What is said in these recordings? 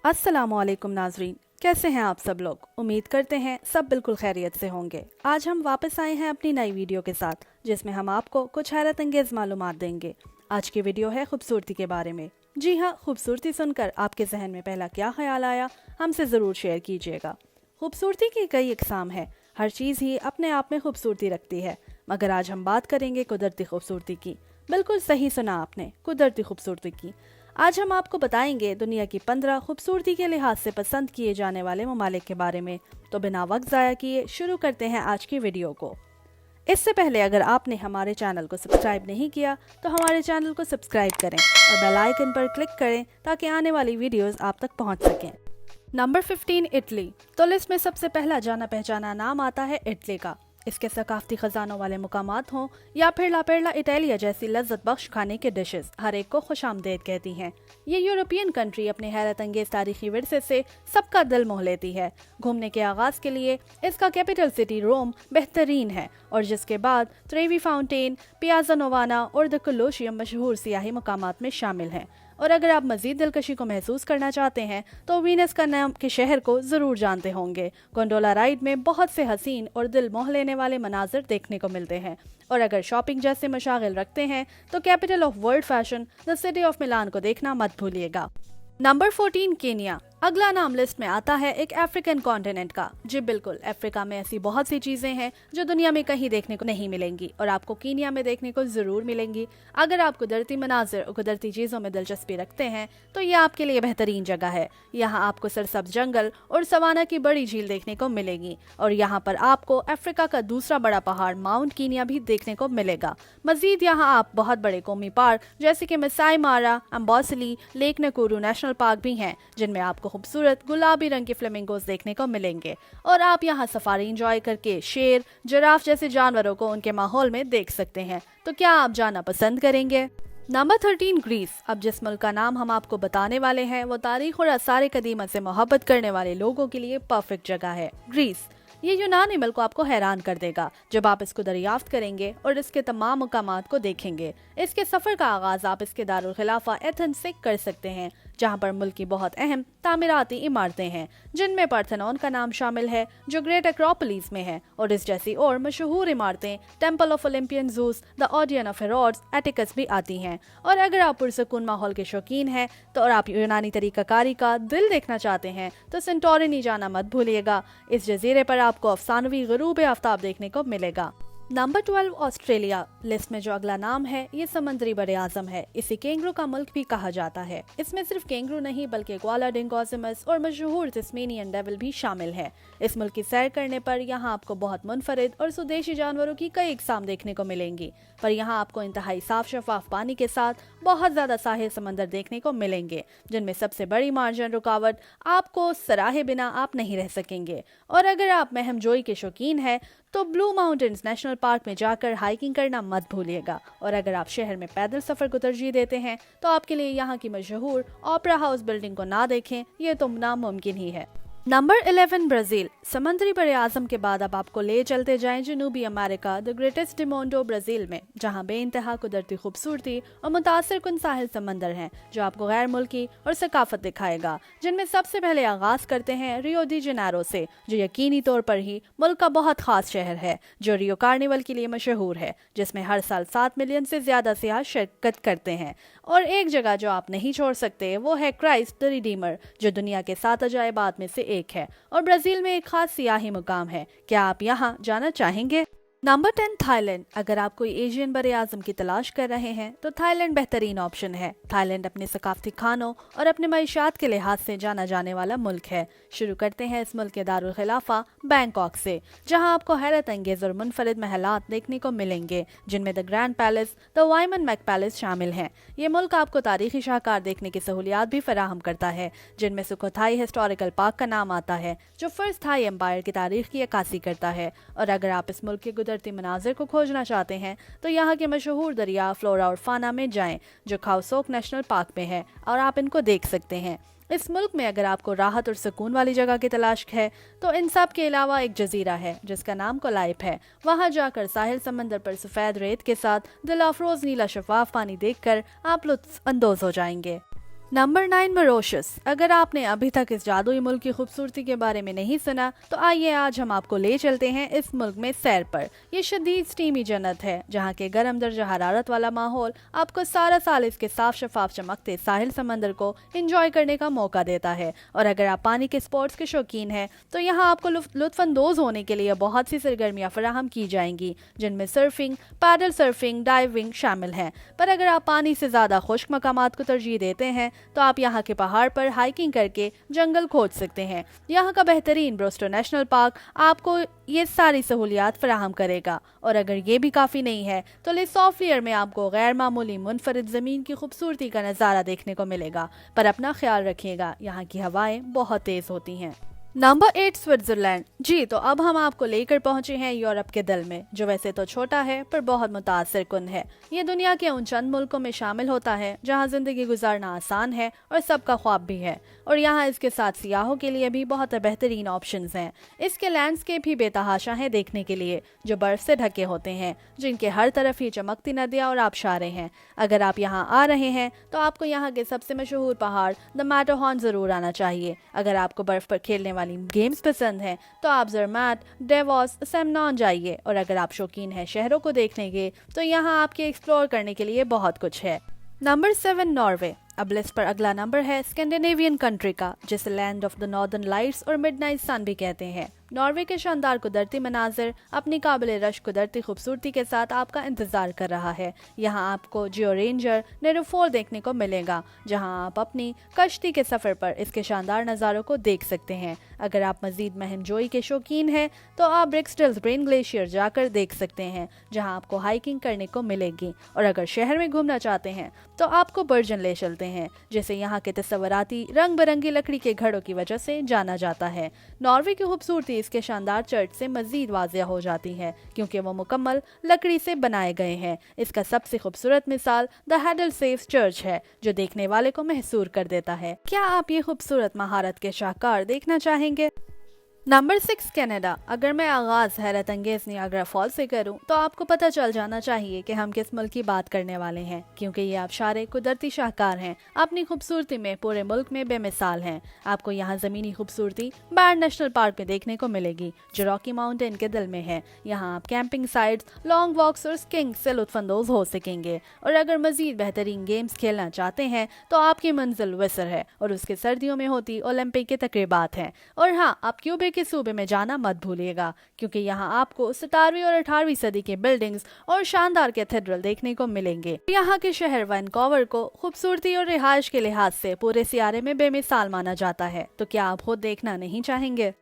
अस्सलामुअलैकुम नाजरीन, कैसे हैं आप सब लोग। उम्मीद करते हैं सब बिल्कुल खैरियत से होंगे। आज हम वापस आए हैं अपनी नई वीडियो के साथ, जिसमें हम आपको कुछ हैरत अंगेज मालूमात देंगे। आज की वीडियो है खूबसूरती के बारे में। जी हाँ, खूबसूरती सुनकर आपके जहन में पहला क्या ख्याल आया, हमसे ज़रूर शेयर कीजिएगा। खूबसूरती की कई इकसाम है, हर चीज़ ही अपने आप में खूबसूरती रखती है, मगर आज हम बात करेंगे कुदरती खूबसूरती की। बिल्कुल सही सुना आपने, कुदरती खूबसूरती की। आज हम आपको बताएंगे दुनिया की 15 खूबसूरती के लिहाज से पसंद किए जाने वाले ममालिक के बारे में। तो बिना वक्त ज़ाया किए शुरू करते हैं आज की वीडियो को। इससे पहले अगर आपने हमारे चैनल को सब्सक्राइब नहीं किया तो हमारे चैनल को सब्सक्राइब करें और बेल आइकन पर क्लिक करें ताकि आने वाली वीडियोस आप तक पहुंच सकें। Number 15 Italy. तो लिस्ट में सबसे पहला जाना पहचाना नाम आता है इटली का। इसके सकाफती खजानों वाले मुकामात हों या फिर लापेरला इटालिया जैसी लज्जत बख्श खाने के डिशेस हर एक को खुशामदेद कहती हैं। ये यूरोपियन कंट्री अपने हैरत अंगेज तारीखी विरसे से सबका दिल मोह लेती है। घूमने के आगाज के लिए इसका कैपिटल सिटी रोम बेहतरीन है, और जिसके बाद त्रेवी फाउंटेन, पियाज़ा नोवाना और द कोलोशियम मशहूर सियाही मुकामात में शामिल हैं। और अगर आप मजीद दिलकशी को महसूस करना चाहते हैं तो वीनस का नाम के शहर को ज़रूर जानते होंगे। गोंडोला राइड में बहुत से हसीन और दिल मोह लेने वाले मनाजिर देखने को मिलते हैं। और अगर शॉपिंग जैसे मशागिल रखते हैं तो capital of world fashion the city of Milan को देखना मत भूलिएगा। Number 14 Kenya. अगला नाम लिस्ट में आता है एक अफ्रीकन कॉन्टिनेंट का। जी बिल्कुल, अफ्रीका में ऐसी बहुत सी चीजें हैं जो दुनिया में कहीं देखने को नहीं मिलेंगी और आपको केनिया में देखने को जरूर मिलेंगी। अगर आप कुदरती मनाजिर और कुदरती चीजों में दिलचस्पी रखते हैं तो ये आपके लिए बेहतरीन जगह है। यहाँ आपको सरसब्ज जंगल और सवाना की बड़ी झील देखने को मिलेगी, और यहाँ पर आपको अफ्रीका का दूसरा बड़ा पहाड़ माउंट कीनिया भी देखने को मिलेगा। मजीद यहाँ आप बहुत बड़े कौमी पार्क जैसे कि मसाई मारा, अम्बोसली, लेक नकुरू नेशनल पार्क भी हैं, जिनमें आपको खूबसूरत गुलाबी रंग के फ्लेमिंगोस देखने को मिलेंगे। और आप यहाँ सफारी एंजॉय करके शेर, जिराफ जैसे जानवरों को उनके माहौल में देख सकते हैं। तो क्या आप जाना पसंद करेंगे? Number 13 Greece. अब जिस मुल्क का नाम हम आपको बताने वाले हैं वो तारीख और आसार कदीमा से मोहब्बत करने वाले लोगों के लिए परफेक्ट जगह है। ग्रीस ये यूनानी मुल्क को आपको हैरान कर देगा जब आप इसको दरियाफ्त करेंगे और इसके तमाम मुकामात को देखेंगे। इसके सफर का आगाज आप इसके दारुल खिलाफा एथेंस से कर सकते हैं, जहाँ पर मुल्क की बहुत अहम तामीराती इमारतें हैं, जिनमें पार्थेनॉन का नाम शामिल है जो ग्रेट एक्रोपोलिस में है, और इस जैसी और मशहूर इमारतें temple of Olympian Zeus, the Odeon of Herodes, Atticus भी आती हैं। और अगर आप पुरसकून माहौल के शौकीन हैं तो और आप यूनानी तरीकाकारी का दिल देखना चाहते हैं तो सेंटोरिनी जाना मत भूलिएगा। इस जजीरे पर आपको अफसानवी गरूब आफ्ताब देखने को मिलेगा। Number 12 Australia. लिस्ट में जो अगला नाम है ये समंदरी बड़े आजम है। इसे कैंगरू का मुल्क भी कहा जाता है। इसमें सिर्फ कैंगरू नहीं बल्कि ग्वाला डिंगोजिमस और मशहूर तस्मेनियन डेविल भी शामिल है। इस मुल्क की सैर करने पर यहाँ आपको बहुत मुनफरिद और स्वदेशी जानवरों की कई इकसाम देखने को मिलेंगी, पर यहाँ आपको इंतहाई साफ शफाफ पानी के साथ बहुत ज्यादा साहिल समंदर देखने को मिलेंगे, जिनमें सबसे बड़ी मार्जिन रुकावट आपको सराहे बिना आप नहीं रह सकेंगे। और अगर आप महमजोई के शौकीन हैं तो ब्लू माउंटेन्स नेशनल पार्क में जाकर हाइकिंग करना मत भूलिएगा। और अगर आप शहर में पैदल सफर को तरजीह देते हैं तो आपके लिए यहाँ की मशहूर ओपेरा हाउस बिल्डिंग को ना देखें ये तो नामुमकिन ही है। Number 11 Brazil. समंदरी बड़े आजम के बाद अब आपको ले चलते जाएं जनूबी अमेरिका द ग्रेटेस्ट डिमोंडो ब्राजील में, जहां बेइंतहा कुदरती खूबसूरती और मुतासिर कुन साहिल समंदर हैं जो आपको गैर मुल्की और सकाफत दिखाएगा, जिनमें सबसे पहले आगाज करते हैं रियो डी जेनेरो से, जो यकीनी तौर पर ही मुल्क का बहुत खास शहर है जो रियो कार्निवल के लिए मशहूर है, जिसमें हर साल 7 मिलियन से ज्यादा सियाह शिरकत करते हैं। और एक जगह जो आप नहीं छोड़ सकते वो है क्राइस्ट द रिडीमर, जो दुनिया के 7 अजायबात में से एक है और ब्राजील में एक खास सियाही मुकाम है। क्या आप यहाँ जाना चाहेंगे? Number 10 Thailand. अगर आप कोई एशियन बड़े आजम की तलाश कर रहे हैं तो थाईलैंड बेहतरीन ऑप्शन है। थाईलैंड अपने सकाफती खानों और अपने मईशात के लिहाज से जाना जाने वाला मुल्क है। शुरू करते हैं इस मुल्क के दारुल खिलाफा बैंकॉक से, जहां आपको हैरत अंगेज और मुनफरिद महलात देखने को मिलेंगे, जिनमें the grand palace, the Vimanmek palace शामिल हैं। ये मुल्क आपको तारीखी शाहकार देखने की सहूलियात भी फराहम करता है, जिनमें सुखोथाई हिस्टोरिकल पार्क का नाम आता है जो फर्स्ट थाई एम्पायर की तारीख की अक्कासी करता है। और अगर आप इस मुल्क के कुदरती मनाजिर को खोजना चाहते हैं तो यहाँ के मशहूर दरिया फ्लोरा और फाना में जाएं, जो खाउसोक नेशनल पार्क में है, और आप इनको देख सकते हैं। इस मुल्क में अगर आपको राहत और सुकून वाली जगह की तलाश है तो इन सब के अलावा एक जजीरा है जिसका नाम कोलाइप है। वहां जाकर साहिल समंदर पर सफेद रेत के साथ दिल अफरोज नीला शफाफ पानी देखकर आप लुत्फ अंदोज हो जाएंगे। Number 9 Mauritius. अगर आपने अभी तक इस जादुई मुल्क की खूबसूरती के बारे में नहीं सुना तो आइए आज हम आपको ले चलते हैं इस मुल्क में सैर पर। ये शदीद स्टीमी जन्नत है जहाँ के गर्म दर्जा हरारत वाला माहौल आपको सारा साल इसके साफ शफाफ चमकते साहिल समंदर को एंजॉय करने का मौका देता है। और अगर आप पानी के स्पोर्ट्स के शौकीन हैं तो यहाँ आपको लुत्फानंदोज होने के लिए बहुत सी सरगर्मियाँ फराहम की जाएंगी, जिनमें सर्फिंग, पैडल सर्फिंग, डाइविंग शामिल हैं। पर अगर आप पानी से ज़्यादा खुश्क मकामात को तरजीह देते हैं तो आप यहाँ के पहाड़ पर हाइकिंग करके जंगल खोज सकते हैं। यहाँ का बेहतरीन ब्रोस्टो नेशनल पार्क आपको ये सारी सहूलियात फराहम करेगा। और अगर ये भी काफ़ी नहीं है तो ले सॉफ्टवेयर में आपको गैर मामूली मुनफरिद ज़मीन की खूबसूरती का नज़ारा देखने को मिलेगा। पर अपना ख्याल रखिएगा, यहाँ की हवाएं बहुत तेज़ होती हैं। Number 8 Switzerland. जी तो अब हम आपको लेकर पहुंचे हैं यूरोप के दिल में, जो वैसे तो छोटा है पर बहुत मुतासिर कुन है। ये दुनिया के उन चंद मुल्कों में शामिल होता है जहां जिंदगी गुजारना आसान है और सबका ख्वाब भी है। और यहाँ इसके साथ सियाहों के लिए भी बहुत बेहतरीन ऑप्शंस हैं। इसके लैंडस्केप ही बेतहाशा हैं देखने के लिए, जो बर्फ से ढके होते हैं, जिनके हर तरफ ही चमकती नदियाँ और आबशारें हैं। अगर आप यहाँ आ रहे हैं तो आपको यहाँ के सबसे मशहूर पहाड़ द मैटरहॉर्न जरूर आना चाहिए। अगर आपको बर्फ पर खेलने वाली गेम्स पसंद हैं तो आप जरमैट, डेवोस, सेमनॉन जाइए। और अगर आप शौकीन हैं शहरों को देखने के तो यहाँ आपके एक्सप्लोर करने के लिए बहुत कुछ है। Number 7 Norway. अब लिस्ट पर अगला नंबर है स्कैंडिनेवियन कंट्री का, जिसे land of the northern lights और मिडनाइट सन भी कहते हैं। नॉर्वे के शानदार कुदरती मनाजिर अपनी काबिल रश कुदरती खूबसूरती के साथ आपका इंतजार कर रहा है। यहाँ आपको जियो रेंजर नेरोफोल देखने को मिलेगा, जहाँ आप अपनी कश्ती के सफर पर इसके शानदार नज़ारों को देख सकते हैं। अगर आप मजीद महमजोई के शौकीन हैं तो आप ब्रिक्सटल्स ब्रेन ग्लेशियर जाकर देख सकते हैं, जहाँ आपको हाइकिंग करने को मिलेगी। और अगर शहर में घूमना चाहते हैं तो आपको बर्जन ले चलते हैं, जिसे यहाँ के तस्वराती रंग बिरंगी लकड़ी के घड़ों की वजह से जाना जाता है। नॉर्वे की खूबसूरती इसके शानदार चर्च से मजीद वाज़िया हो जाती है, क्योंकि वो मुकम्मल लकड़ी से बनाए गए हैं। इसका सबसे खूबसूरत मिसाल द हेडल सेफ चर्च है, जो देखने वाले को महसूर कर देता है। क्या आप ये खूबसूरत महारत के शाहकार देखना चाहेंगे? Number 6 Canada. अगर मैं आगाज हैरत अंगेज नियाग्रा फॉल से करूं तो आपको पता चल जाना चाहिए कि हम किस मुल्क की बात करने वाले हैं, क्योंकि ये आबशारे कुदरती शाहकार हैं, अपनी खूबसूरती में पूरे मुल्क में बेमिसाल हैं। आपको यहाँ जमीनी खूबसूरती बैर्न नेशनल पार्क में देखने को मिलेगी, जो रॉकी माउंटेन के दिल में है। यहाँ आप कैंपिंग साइट्स, लॉन्ग वॉक्स और स्कीइंग से लुत्फानंदोज हो सकेंगे। और अगर मजीद बेहतरीन गेम्स खेलना चाहते हैं तो आपकी मंजिल विसर है, और उसके सर्दियों में होती ओलंपिक की तकरीबात हैं। और हाँ, आप क्यूबे के सूबे में जाना मत भूलिएगा, क्योंकि यहाँ आपको 17वीं और 18वीं सदी के बिल्डिंग्स और शानदार कैथेड्रल देखने को मिलेंगे। यहाँ के शहर वैनकूवर को खूबसूरती और रिहाइश के लिहाज से पूरे सियारे में बेमिसाल माना जाता है। तो क्या आप खुद देखना नहीं चाहेंगे?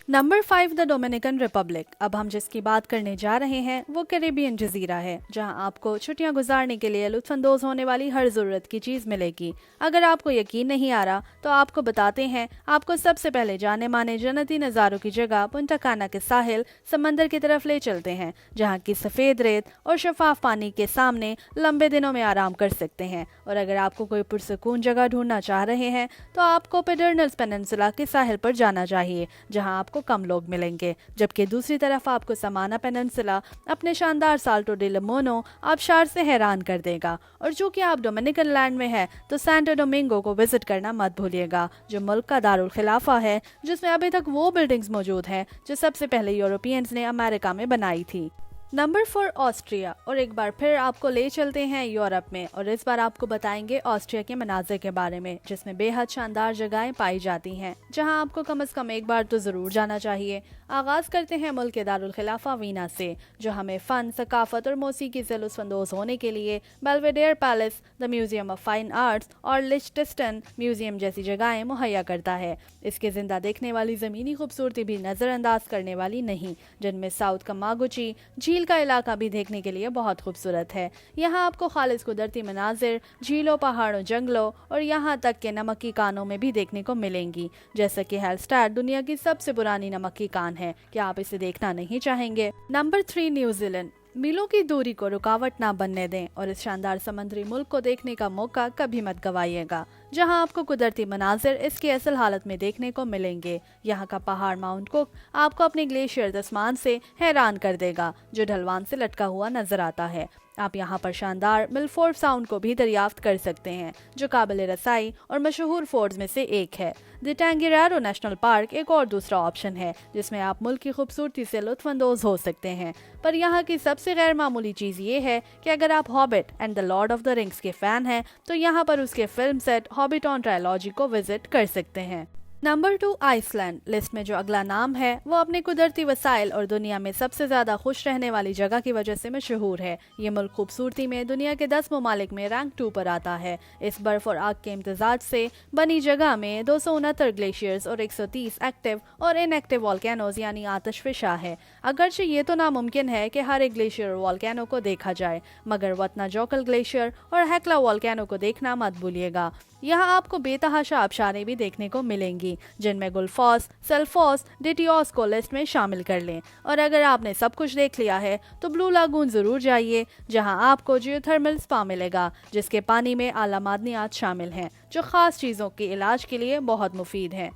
Number 5 the Dominican Republic. अब हम जिसकी बात करने जा रहे हैं वो कैरेबियन जजीरा है, जहां आपको छुट्टियां गुजारने के लिए लुत्फानंदोज होने वाली हर जरूरत की चीज मिलेगी। अगर आपको यकीन नहीं आ रहा तो आपको बताते हैं, आपको सबसे पहले जाने माने जन्नती नज़ारों की जगह पुंटा काना के साहिल समंदर की तरफ ले चलते हैं, जहाँ की सफ़ेद रेत और शफाफ पानी के सामने लंबे दिनों में आराम कर सकते हैं। और अगर आपको कोई पुरसकून जगह ढूंढना चाह रहे हैं तो आपको पेडर्नल्स पेनिनसुला के साहिल पर जाना चाहिए, जहाँ आपको कम लोग मिलेंगे। जबकि दूसरी तरफ आपको समाना पेनिनसुला अपने शानदार साल्टो डे लमोनो आबशार से हैरान कर देगा। और चूंकि आप डोमिनिकन लैंड में है तो सैंटो डोमिंगो को विजिट करना मत भूलिएगा, जो मुल्क का दारुल खिलाफा है, जिसमें अभी तक वो बिल्डिंग्स मौजूद हैं जो सबसे पहले यूरोपियंस ने अमेरिका में बनाई थी। Number 4 Austria. और एक बार फिर आपको ले चलते हैं यूरोप में, और इस बार आपको बताएंगे ऑस्ट्रिया के मनाज़िर के बारे में, जिसमें बेहद शानदार जगहें पाई जाती हैं, जहां आपको कम से कम एक बार तो ज़रूर जाना चाहिए। आगाज़ करते हैं मुल्क के दारुल खिलाफा वीना से, जो हमें फ़न, सकाफत और मौसीकी से लुत्फ़अंदोज़ होने के लिए Belvedere palace, the museum of fine arts और लिechtenstein म्यूज़ियम जैसी जगहें मुहैया करता है। इसके ज़िंदा देखने वाली ज़मीनी खूबसूरती भी नज़रअंदाज करने वाली नहीं, जिनमें साउथ कमागुची झील का इलाका भी देखने के लिए बहुत खूबसूरत है। यहाँ आपको खालिस कुदरती मनाजिर झीलों, पहाड़ों, जंगलों और यहाँ तक के नमक की कानों में भी देखने को मिलेंगी, जैसे कि हेलस्टाड दुनिया की सबसे पुरानी नमक की कान है। क्या आप इसे देखना नहीं चाहेंगे? Number 3 New Zealand. मीलों की दूरी को रुकावट ना बनने दें और इस शानदार समुद्री मुल्क को देखने का मौका कभी मत गवाइएगा, जहां आपको कुदरती मनाजिर इसकी असल हालत में देखने को मिलेंगे। यहाँ का पहाड़ माउंट कुक आपको अपने ग्लेशियर आसमान से हैरान कर देगा, जो ढलवान से लटका हुआ नजर आता है। आप यहाँ पर शानदार मिलफोर्ड साउंड को भी दरियाफ्त कर सकते हैं, जो काबिल रसाई और मशहूर फोर्ड्स में से एक है। द टैंगिरारो नेशनल पार्क एक और दूसरा ऑप्शन है, जिसमें आप मुल्क की खूबसूरती से लुत्फानंदोज हो सकते हैं। पर यहाँ की सबसे गैर मामूली चीज़ ये है कि अगर आप hobbit and the Lord of the rings के फैन हैं, तो यहाँ पर उसके फिल्म सेट हॉबिटॉन ट्रायलॉजी को विजिट कर सकते हैं। Number 2 Iceland. लिस्ट में जो अगला नाम है वो अपने कुदरती वसाइल और दुनिया में सबसे ज्यादा खुश रहने वाली जगह की वजह से मशहूर है। ये मुल्क खूबसूरती में दुनिया के 10 ममालिक में रैंक 2 पर आता है। इस बर्फ और आग के इम्तजाज से बनी जगह में 269 ग्लेशियर्स और 130 एक्टिव और इनएक्टिव वॉल्केनोज यानी आतिशफशा है। अगरचे ये तो नामुमकिन है कि हर एक ग्लेशियर और वॉल्केनो को देखा जाए, मगर वतना जोकल ग्लेशियर और हेक्ला वॉल्केनो को देखना मत भूलिएगा। यहाँ आपको बेतहाशा आबशारें भी देखने को मिलेंगी, जिनमें गुलफॉस, सेल्फॉस, डिटियोस को लिस्ट में शामिल कर लें। और अगर आपने सब कुछ देख लिया है तो ब्लू लागून जरूर जाइए, जहाँ आपको जियोथर्मल स्पा मिलेगा, जिसके पानी में आला मादनियात शामिल हैं, जो खास चीज़ों के इलाज के लिए बहुत मुफीद हैं।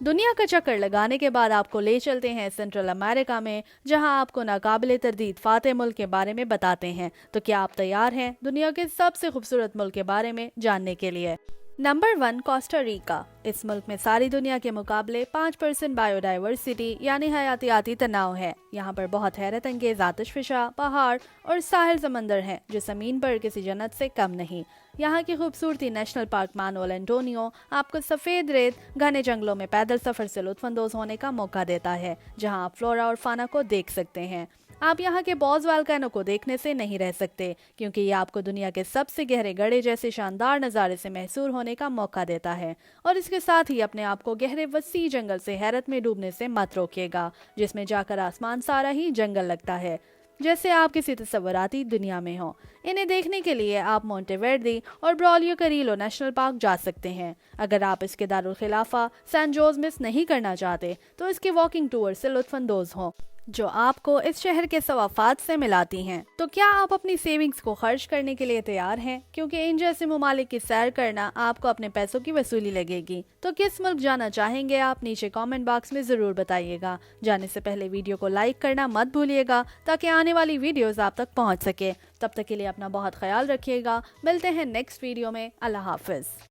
दुनिया का चक्कर लगाने के बाद आपको ले चलते हैं सेंट्रल अमेरिका में, जहां आपको नाकाबिले तरदीद फाते मुल्क के बारे में बताते हैं। तो क्या आप तैयार हैं दुनिया के सबसे खूबसूरत मुल्क के बारे में जानने के लिए? Number 1 Costa Rica. इस मुल्क में सारी दुनिया के मुकाबले 5% बायोडाइवर्सिटी यानी हयातियाती तनाव है। यहाँ पर बहुत हैरत अंगेज आतिशफशा, पहाड़ और साहिल समंदर हैं, जो ज़मीन पर किसी जन्नत से कम नहीं। यहाँ की खूबसूरती नेशनल पार्क मानुएल एंटोनियो आपको सफ़ेद रेत घने जंगलों में पैदल सफ़र से लुत्फानंदोज होने का मौका देता है, जहाँ आप फ्लोरा और फाना को देख सकते हैं। आप यहाँ के बॉज वोल्केनो को देखने से नहीं रह सकते, क्योंकि ये आपको दुनिया के सबसे गहरे गड्ढे जैसे शानदार नज़ारे से महसूर होने का मौका देता है। और इसके साथ ही अपने आप को गहरे वसी जंगल से हैरत में डूबने से मत रोकिएगा, जिसमें जाकर आसमान सारा ही जंगल लगता है, जैसे आप किसी तस्वराती दुनिया में हो। इन्हें देखने के लिए आप मोंटेवेर्दी और ब्रालियो करीलो नेशनल पार्क जा सकते हैं। अगर आप इसके दारुल खिलाफा सैन जोस मिस नहीं करना चाहते, तो इसके वॉकिंग टूर से लुत्फानंदोज हों, जो आपको इस शहर के सवाफात से मिलाती हैं। तो क्या आप अपनी सेविंग्स को खर्च करने के लिए तैयार हैं? क्योंकि इन जैसे ममालिक की सैर करना आपको अपने पैसों की वसूली लगेगी। तो किस मुल्क जाना चाहेंगे आप? नीचे कमेंट बॉक्स में ज़रूर बताइएगा। जाने से पहले वीडियो को लाइक करना मत भूलिएगा, ताकि आने वाली वीडियोस आप तक पहुंच सके। तब तक के लिए अपना बहुत ख्याल रखिएगा। मिलते हैं नेक्स्ट वीडियो में। अल्लाह हाफिज़।